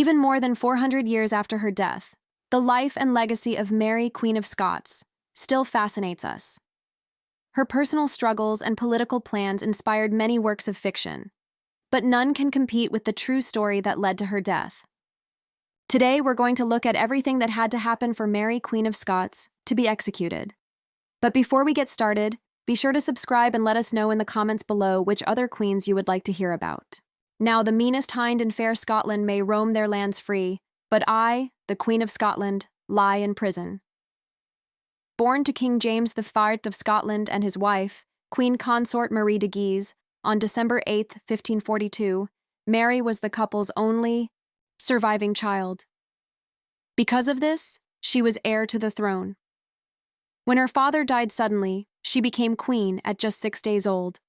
Even more than 400 years after her death, the life and legacy of Mary, Queen of Scots, still fascinates us. Her personal struggles and political plans inspired many works of fiction, but none can compete with the true story that led to her death. Today, we're going to look at everything that had to happen for Mary, Queen of Scots, to be executed. But before we get started, be sure to subscribe and let us know in the comments below which other queens you would like to hear about. Now, the meanest hind in fair Scotland may roam their lands free, but I, the Queen of Scotland, lie in prison. Born to King James IV of Scotland and his wife, Queen Consort Marie de Guise, on December 8, 1542, Mary was the couple's only surviving child. Because of this, she was heir to the throne. When her father died suddenly, she became queen at just 6 days old.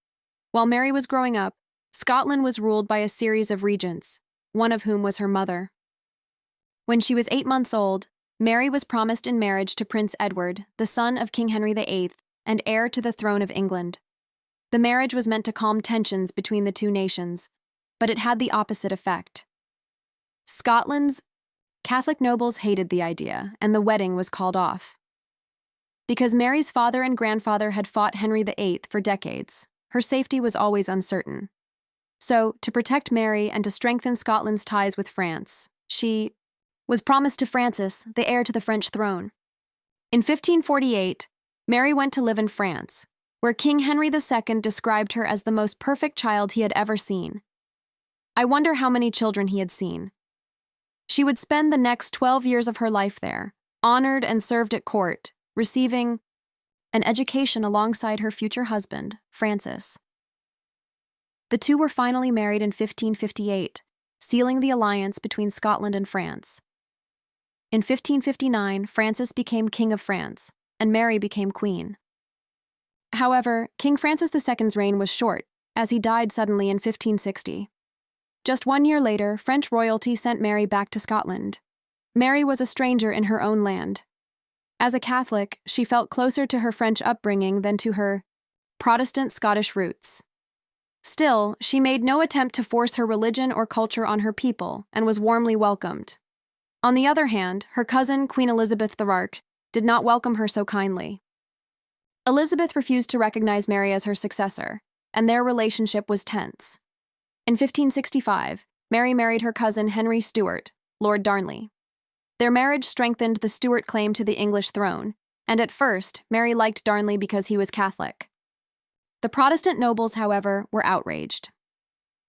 While Mary was growing up, Scotland was ruled by a series of regents, one of whom was her mother. When she was 8 months old, Mary was promised in marriage to Prince Edward, the son of King Henry VIII and heir to the throne of England. The marriage was meant to calm tensions between the two nations, but it had the opposite effect. Scotland's Catholic nobles hated the idea, and the wedding was called off. Because Mary's father and grandfather had fought Henry VIII for decades, her safety was always uncertain. So, to protect Mary and to strengthen Scotland's ties with France, she was promised to Francis, the heir to the French throne. In 1548, Mary went to live in France, where King Henry II described her as the most perfect child he had ever seen. I wonder how many children he had seen. She would spend the next 12 years of her life there, honored and served at court, receiving an education alongside her future husband, Francis. The two were finally married in 1558, sealing the alliance between Scotland and France. In 1559, Francis became King of France, and Mary became queen. However, King Francis II's reign was short, as he died suddenly in 1560. Just 1 year later, French royalty sent Mary back to Scotland. Mary was a stranger in her own land. As a Catholic, she felt closer to her French upbringing than to her Protestant Scottish roots. Still, she made no attempt to force her religion or culture on her people and was warmly welcomed. On the other hand, her cousin, Queen Elizabeth II, did not welcome her so kindly. Elizabeth refused to recognize Mary as her successor, and their relationship was tense. In 1565, Mary married her cousin Henry Stuart, Lord Darnley. Their marriage strengthened the Stuart claim to the English throne, and at first, Mary liked Darnley because he was Catholic. The Protestant nobles, however, were outraged.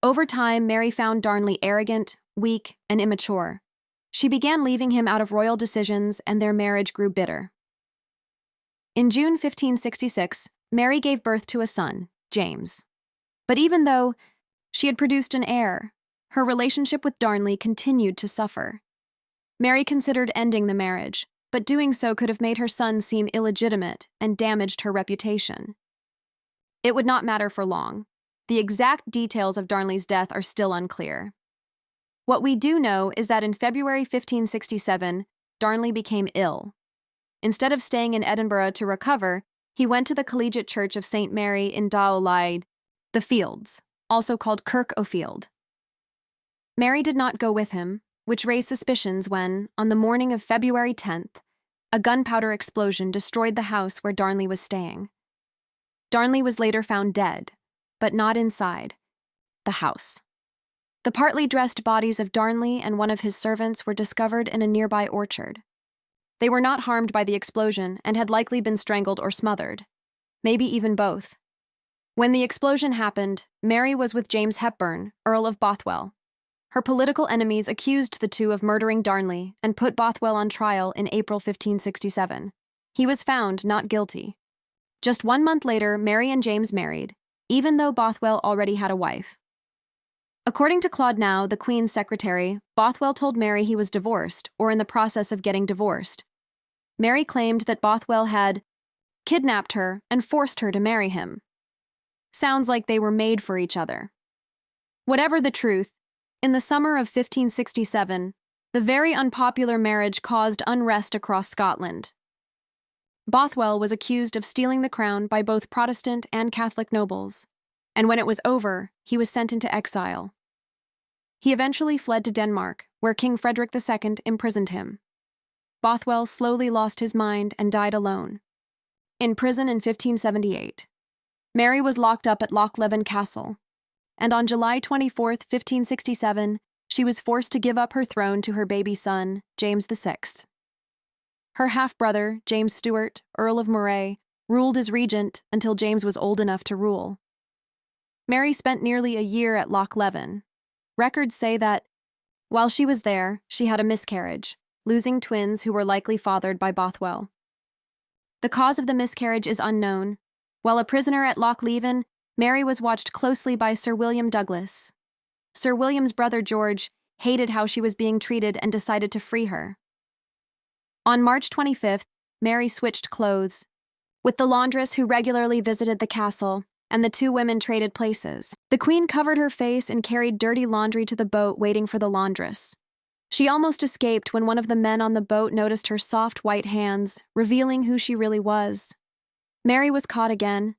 Over time, Mary found Darnley arrogant, weak, and immature. She began leaving him out of royal decisions, and their marriage grew bitter. In June 1566, Mary gave birth to a son, James. But even though she had produced an heir, her relationship with Darnley continued to suffer. Mary considered ending the marriage, but doing so could have made her son seem illegitimate and damaged her reputation. It would not matter for long. The exact details of Darnley's death are still unclear. What we do know is that in February 1567, Darnley became ill. Instead of staying in Edinburgh to recover, he went to the Collegiate Church of St. Mary in Dowlais, the Fields, also called Kirk o' Field. Mary did not go with him, which raised suspicions when, on the morning of February 10th, a gunpowder explosion destroyed the house where Darnley was staying. Darnley was later found dead, but not inside the house. The partly dressed bodies of Darnley and one of his servants were discovered in a nearby orchard. They were not harmed by the explosion and had likely been strangled or smothered, maybe even both. When the explosion happened, Mary was with James Hepburn, Earl of Bothwell. Her political enemies accused the two of murdering Darnley and put Bothwell on trial in April 1567. He was found not guilty. Just 1 month later, Mary and James married, even though Bothwell already had a wife. According to Claude Now, the Queen's secretary, Bothwell told Mary he was divorced or in the process of getting divorced. Mary claimed that Bothwell had kidnapped her and forced her to marry him. Sounds like they were made for each other. Whatever the truth, in the summer of 1567, the very unpopular marriage caused unrest across Scotland. Bothwell was accused of stealing the crown by both Protestant and Catholic nobles, and when it was over, he was sent into exile. He eventually fled to Denmark, where King Frederick II imprisoned him. Bothwell slowly lost his mind and died alone. In prison in 1578, Mary was locked up at Loch Leven Castle, and on July 24, 1567, she was forced to give up her throne to her baby son, James VI. Her half-brother, James Stuart, Earl of Moray, ruled as regent until James was old enough to rule. Mary spent nearly a year at Loch Leven. Records say that, while she was there, she had a miscarriage, losing twins who were likely fathered by Bothwell. The cause of the miscarriage is unknown. While a prisoner at Loch Leven, Mary was watched closely by Sir William Douglas. Sir William's brother George hated how she was being treated and decided to free her. On March 25th, Mary switched clothes, with the laundress who regularly visited the castle, and the two women traded places. The Queen covered her face and carried dirty laundry to the boat waiting for the laundress. She almost escaped when one of the men on the boat noticed her soft white hands, revealing who she really was. Mary was caught again,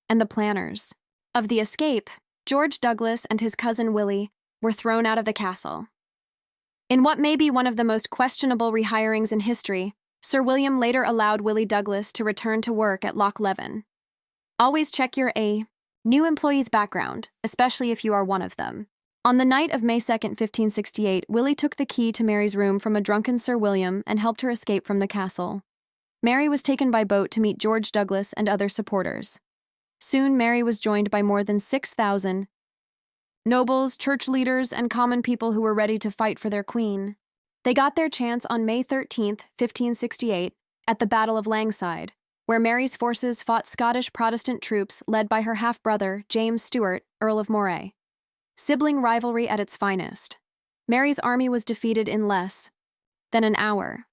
and the planners of the escape, George Douglas and his cousin Willie, were thrown out of the castle. In what may be one of the most questionable rehirings in history, Sir William later allowed Willie Douglas to return to work at Loch Leven. Always check your new employee's background, especially if you are one of them. On the night of May 2, 1568, Willie took the key to Mary's room from a drunken Sir William and helped her escape from the castle. Mary was taken by boat to meet George Douglas and other supporters. Soon, Mary was joined by more than 6,000 nobles, church leaders, and common people who were ready to fight for their queen. They got their chance on May 13, 1568, at the Battle of Langside, where Mary's forces fought Scottish Protestant troops led by her half-brother, James Stuart, Earl of Moray. Sibling rivalry at its finest. Mary's army was defeated in less than an hour.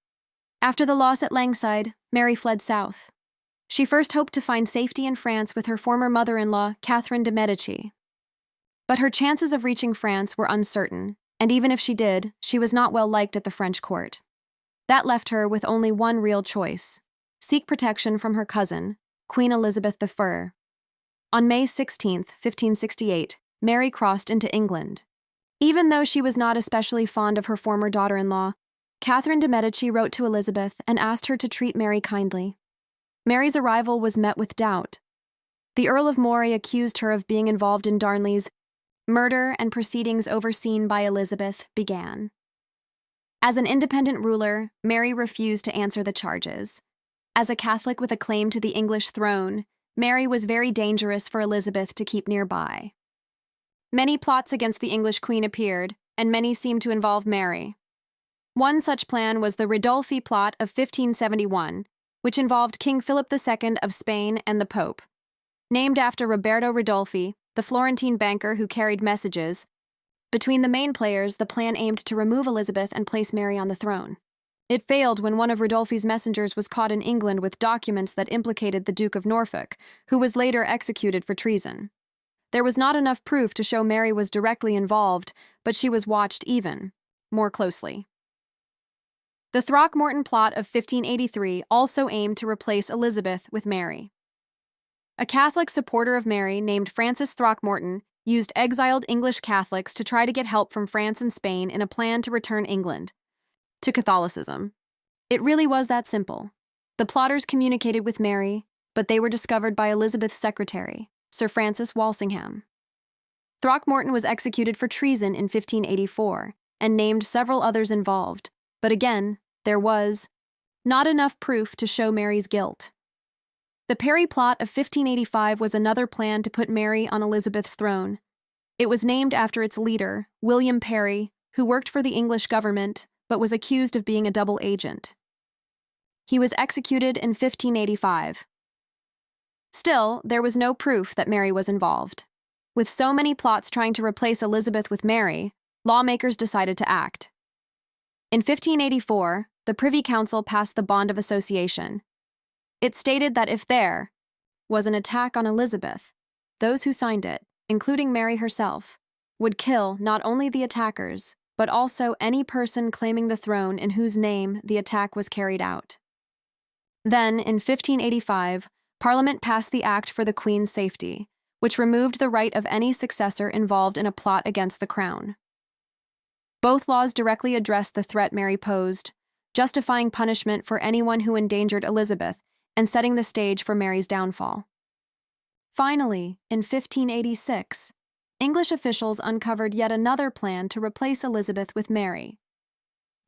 After the loss at Langside, Mary fled south. She first hoped to find safety in France with her former mother-in-law, Catherine de' Medici. But her chances of reaching France were uncertain, and even if she did, she was not well liked at the French court. That left her with only one real choice: seek protection from her cousin, Queen Elizabeth I. On May 16, 1568, Mary crossed into England. Even though she was not especially fond of her former daughter-in-law, Catherine de' Medici wrote to Elizabeth and asked her to treat Mary kindly. Mary's arrival was met with doubt. The Earl of Moray accused her of being involved in Darnley's murder, and proceedings overseen by Elizabeth began. As an independent ruler, Mary refused to answer the charges. As a Catholic with a claim to the English throne, Mary was very dangerous for Elizabeth to keep nearby. Many plots against the English queen appeared, and many seemed to involve Mary. One such plan was the Ridolfi plot of 1571, which involved King Philip II of Spain and the Pope. Named after Roberto Ridolfi, the Florentine banker who carried messages, between the main players, the plan aimed to remove Elizabeth and place Mary on the throne. It failed when one of Ridolfi's messengers was caught in England with documents that implicated the Duke of Norfolk, who was later executed for treason. There was not enough proof to show Mary was directly involved, but she was watched even more closely. The Throckmorton plot of 1583 also aimed to replace Elizabeth with Mary. A Catholic supporter of Mary named Francis Throckmorton used exiled English Catholics to try to get help from France and Spain in a plan to return England to Catholicism. It really was that simple. The plotters communicated with Mary, but they were discovered by Elizabeth's secretary, Sir Francis Walsingham. Throckmorton was executed for treason in 1584 and named several others involved, but again, there was not enough proof to show Mary's guilt. The Parry plot of 1585 was another plan to put Mary on Elizabeth's throne. It was named after its leader, William Parry, who worked for the English government but was accused of being a double agent. He was executed in 1585. Still, there was no proof that Mary was involved. With so many plots trying to replace Elizabeth with Mary, lawmakers decided to act. In 1584, the Privy Council passed the Bond of Association. It stated that if there was an attack on Elizabeth, those who signed it, including Mary herself, would kill not only the attackers, but also any person claiming the throne in whose name the attack was carried out. Then, in 1585, Parliament passed the Act for the Queen's Safety, which removed the right of any successor involved in a plot against the crown. Both laws directly addressed the threat Mary posed, justifying punishment for anyone who endangered Elizabeth and setting the stage for Mary's downfall. Finally, in 1586, English officials uncovered yet another plan to replace Elizabeth with Mary.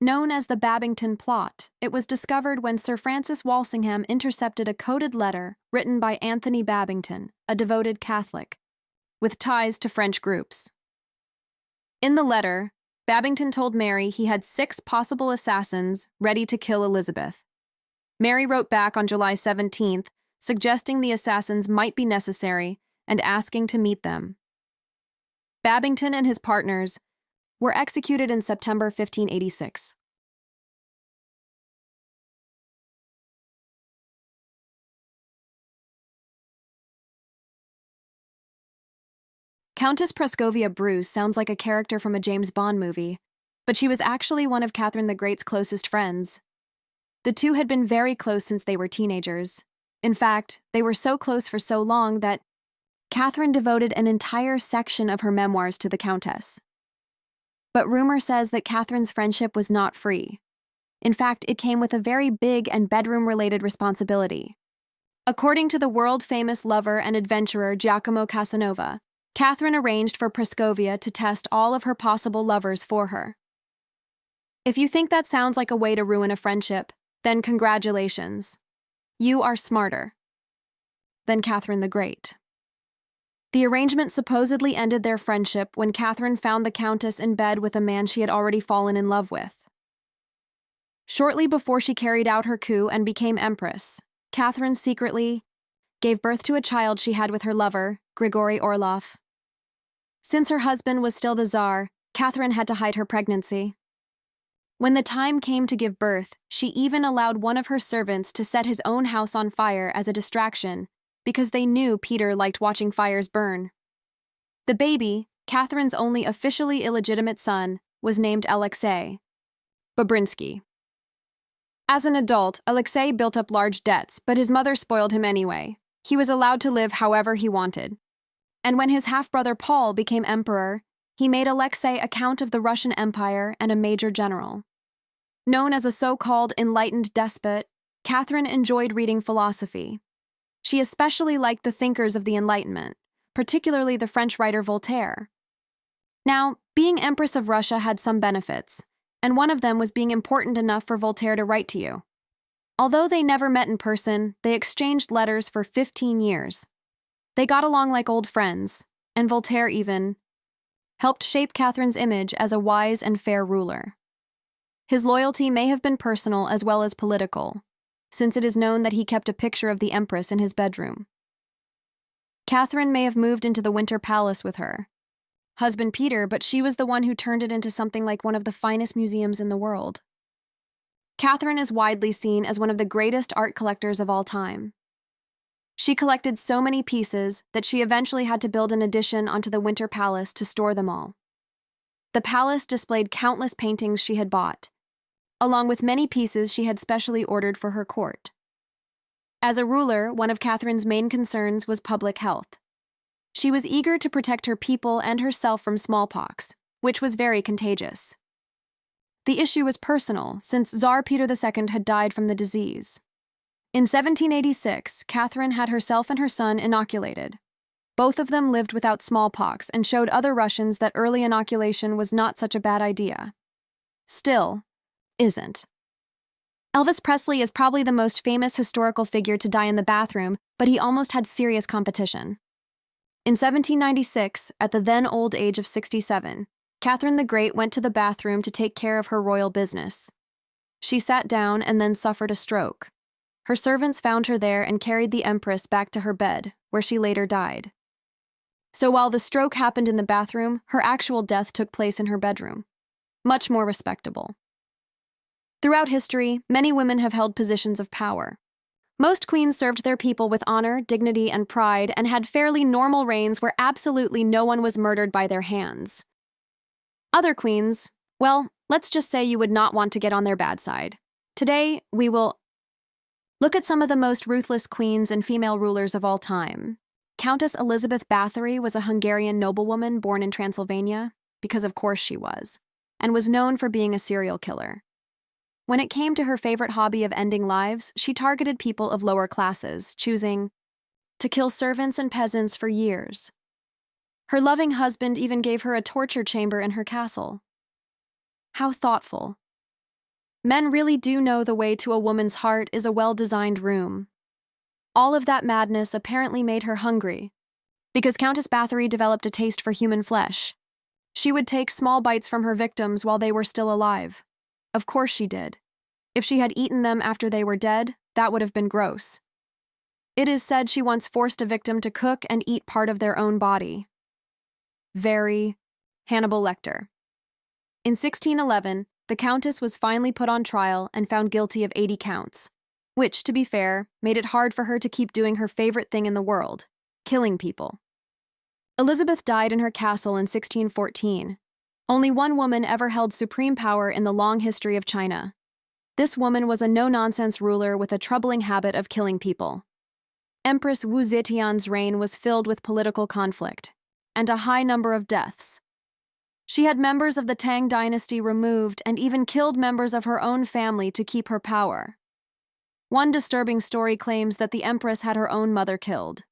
Known as the Babington Plot, it was discovered when Sir Francis Walsingham intercepted a coded letter written by Anthony Babington, a devoted Catholic, with ties to French groups. In the letter, Babington told Mary he had 6 possible assassins ready to kill Elizabeth. Mary wrote back on July 17th, suggesting the assassins might be necessary and asking to meet them. Babington and his partners were executed in September 1586. Countess Prascovia Bruce sounds like a character from a James Bond movie, but she was actually one of Catherine the Great's closest friends. The two had been very close since they were teenagers. In fact, they were so close for so long that Catherine devoted an entire section of her memoirs to the Countess. But rumor says that Catherine's friendship was not free. In fact, it came with a very big and bedroom-related responsibility. According to the world-famous lover and adventurer Giacomo Casanova, Catherine arranged for Prascovia to test all of her possible lovers for her. If you think that sounds like a way to ruin a friendship, then congratulations. You are smarter than Catherine the Great. The arrangement supposedly ended their friendship when Catherine found the Countess in bed with a man she had already fallen in love with. Shortly before she carried out her coup and became Empress, Catherine secretly gave birth to a child she had with her lover, Grigory Orlov. Since her husband was still the Tsar, Catherine had to hide her pregnancy. When the time came to give birth, she even allowed one of her servants to set his own house on fire as a distraction, because they knew Peter liked watching fires burn. The baby, Catherine's only officially illegitimate son, was named Alexei Bobrinsky. As an adult, Alexei built up large debts, but his mother spoiled him anyway. He was allowed to live however he wanted. And when his half-brother Paul became emperor, he made Alexei a count of the Russian Empire and a major general. Known as a so-called enlightened despot, Catherine enjoyed reading philosophy. She especially liked the thinkers of the Enlightenment, particularly the French writer Voltaire. Now, being Empress of Russia had some benefits, and one of them was being important enough for Voltaire to write to you. Although they never met in person, they exchanged letters for 15 years. They got along like old friends, and Voltaire even helped shape Catherine's image as a wise and fair ruler. His loyalty may have been personal as well as political, since it is known that he kept a picture of the Empress in his bedroom. Catherine may have moved into the Winter Palace with her husband Peter, but she was the one who turned it into something like one of the finest museums in the world. Catherine is widely seen as one of the greatest art collectors of all time. She collected so many pieces that she eventually had to build an addition onto the Winter Palace to store them all. The palace displayed countless paintings she had bought, along with many pieces she had specially ordered for her court. As a ruler, one of Catherine's main concerns was public health. She was eager to protect her people and herself from smallpox, which was very contagious. The issue was personal, since Tsar Peter II had died from the disease. In 1786, Catherine had herself and her son inoculated. Both of them lived without smallpox and showed other Russians that early inoculation was not such a bad idea. Still, isn't. Elvis Presley is probably the most famous historical figure to die in the bathroom, but he almost had serious competition. In 1796, at the then old age of 67, Catherine the Great went to the bathroom to take care of her royal business. She sat down and then suffered a stroke. Her servants found her there and carried the Empress back to her bed, where she later died. So while the stroke happened in the bathroom, her actual death took place in her bedroom. Much more respectable. Throughout history, many women have held positions of power. Most queens served their people with honor, dignity, and pride, and had fairly normal reigns where absolutely no one was murdered by their hands. Other queens, well, let's just say you would not want to get on their bad side. Today, we will look at some of the most ruthless queens and female rulers of all time. Countess Elizabeth Bathory was a Hungarian noblewoman born in Transylvania, because of course she was. and was known for being a serial killer. When it came to her favorite hobby of ending lives, she targeted people of lower classes, choosing to kill servants and peasants for years. Her loving husband even gave her a torture chamber in her castle. How thoughtful. Men really do know the way to a woman's heart is a well-designed room. All of that madness apparently made her hungry, because Countess Bathory developed a taste for human flesh. She would take small bites from her victims while they were still alive. Of course she did. If she had eaten them after they were dead, that would have been gross. It is said she once forced a victim to cook and eat part of their own body. Very Hannibal Lecter. In 1611, the Countess was finally put on trial and found guilty of 80 counts, which, to be fair, made it hard for her to keep doing her favorite thing in the world, killing people. Elizabeth died in her castle in 1614. Only one woman ever held supreme power in the long history of China. This woman was a no-nonsense ruler with a troubling habit of killing people. Empress Wu Zetian's reign was filled with political conflict and a high number of deaths. She had members of the Tang dynasty removed and even killed members of her own family to keep her power. One disturbing story claims that the empress had her own mother killed.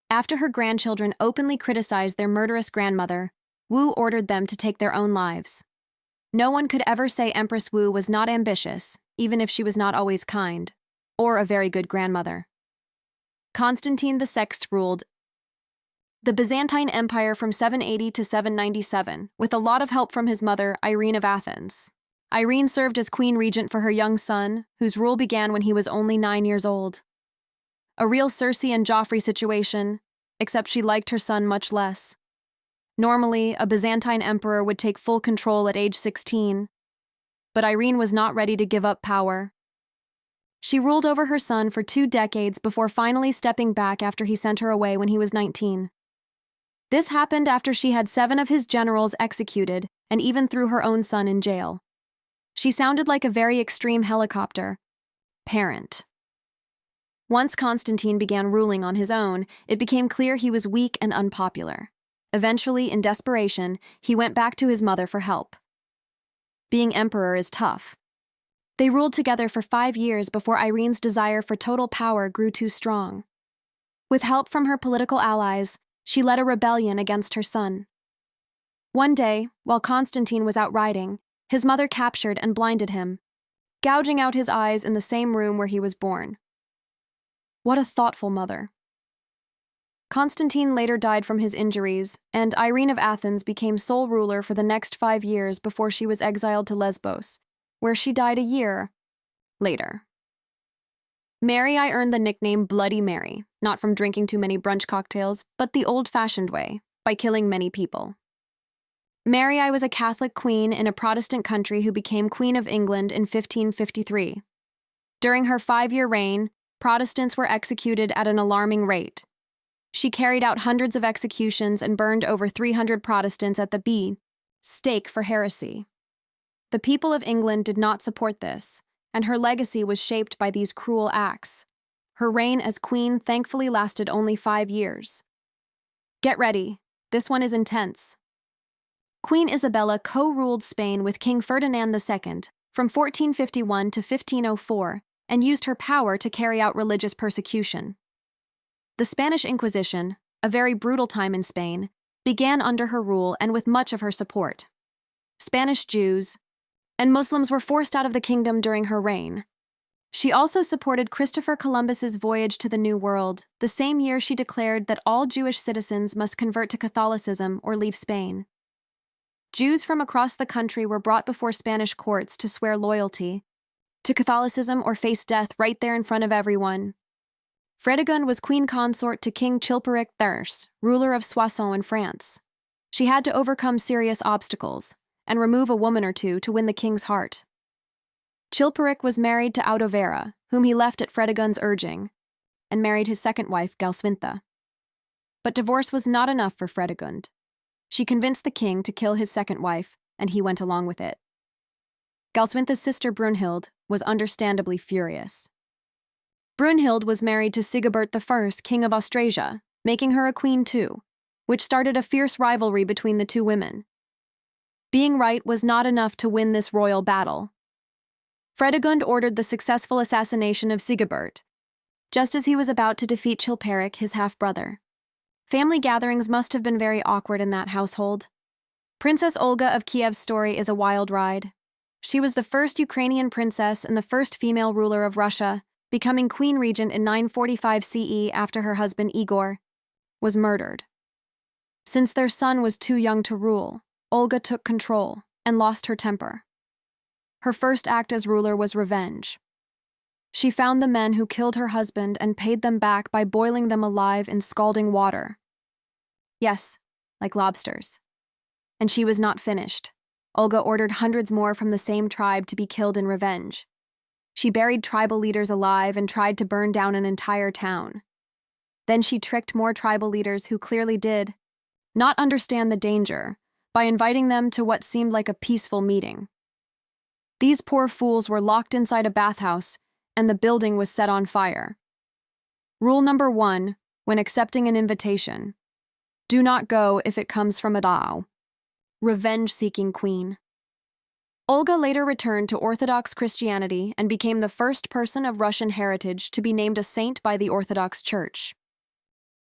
After her grandchildren openly criticized their murderous grandmother, Wu ordered them to take their own lives. No one could ever say Empress Wu was not ambitious, even if she was not always kind, or a very good grandmother. Constantine VI ruled the Byzantine Empire from 780 to 797, with a lot of help from his mother, Irene of Athens. Irene served as queen regent for her young son, whose rule began when he was only 9 years old. A real Circe and Joffrey situation, except she liked her son much less. Normally, a Byzantine emperor would take full control at age 16, but Irene was not ready to give up power. She ruled over her son for 2 decades before finally stepping back after he sent her away when he was 19. This happened after she had 7 of his generals executed and even threw her own son in jail. She sounded like a very extreme helicopter parent. Once Constantine began ruling on his own, it became clear he was weak and unpopular. Eventually, in desperation, he went back to his mother for help. Being emperor is tough. They ruled together for 5 years before Irene's desire for total power grew too strong. With help from her political allies, she led a rebellion against her son. One day, while Constantine was out riding, his mother captured and blinded him, gouging out his eyes in the same room where he was born. What a thoughtful mother. Constantine later died from his injuries, and Irene of Athens became sole ruler for the next 5 years before she was exiled to Lesbos, where she died a year later. Mary I earned the nickname Bloody Mary, not from drinking too many brunch cocktails, but the old-fashioned way, by killing many people. Mary I was a Catholic queen in a Protestant country who became Queen of England in 1553. During her 5-year reign, Protestants were executed at an alarming rate. She carried out hundreds of executions and burned over 300 Protestants at the stake for heresy. The people of England did not support this, and her legacy was shaped by these cruel acts. Her reign as queen thankfully lasted only 5 years. Get ready, this one is intense. Queen Isabella co-ruled Spain with King Ferdinand II from 1451 to 1504 and used her power to carry out religious persecution. The Spanish Inquisition, a very brutal time in Spain, began under her rule and with much of her support. Spanish Jews and Muslims were forced out of the kingdom during her reign. She also supported Christopher Columbus's voyage to the New World, the same year she declared that all Jewish citizens must convert to Catholicism or leave Spain. Jews from across the country were brought before Spanish courts to swear loyalty to Catholicism or face death right there in front of everyone. Fredegund was queen consort to King Chilperic III, ruler of Soissons in France. She had to overcome serious obstacles and remove a woman or two to win the king's heart. Chilperic was married to Audovera, whom he left at Fredegund's urging, and married his second wife, Galswintha. But divorce was not enough for Fredegund. She convinced the king to kill his second wife, and he went along with it. Galswintha's sister Brunhild was understandably furious. Brunhild was married to Sigebert I, king of Austrasia, making her a queen too, which started a fierce rivalry between the two women. Being right was not enough to win this royal battle. Fredegund ordered the successful assassination of Sigebert, just as he was about to defeat Chilperic, his half-brother. Family gatherings must have been very awkward in that household. Princess Olga of Kiev's story is a wild ride. She was the first Ukrainian princess and the first female ruler of Russia, becoming queen regent in 945 CE after her husband Igor was murdered. Since their son was too young to rule, Olga took control and lost her temper. Her first act as ruler was revenge. She found the men who killed her husband and paid them back by boiling them alive in scalding water. Yes, like lobsters. And she was not finished. Olga ordered hundreds more from the same tribe to be killed in revenge. She buried tribal leaders alive and tried to burn down an entire town. Then she tricked more tribal leaders who clearly did not understand the danger by inviting them to what seemed like a peaceful meeting. These poor fools were locked inside a bathhouse, and the building was set on fire. Rule number 1, when accepting an invitation: do not go if it comes from a Dao. Revenge-seeking queen. Olga later returned to Orthodox Christianity and became the first person of Russian heritage to be named a saint by the Orthodox Church.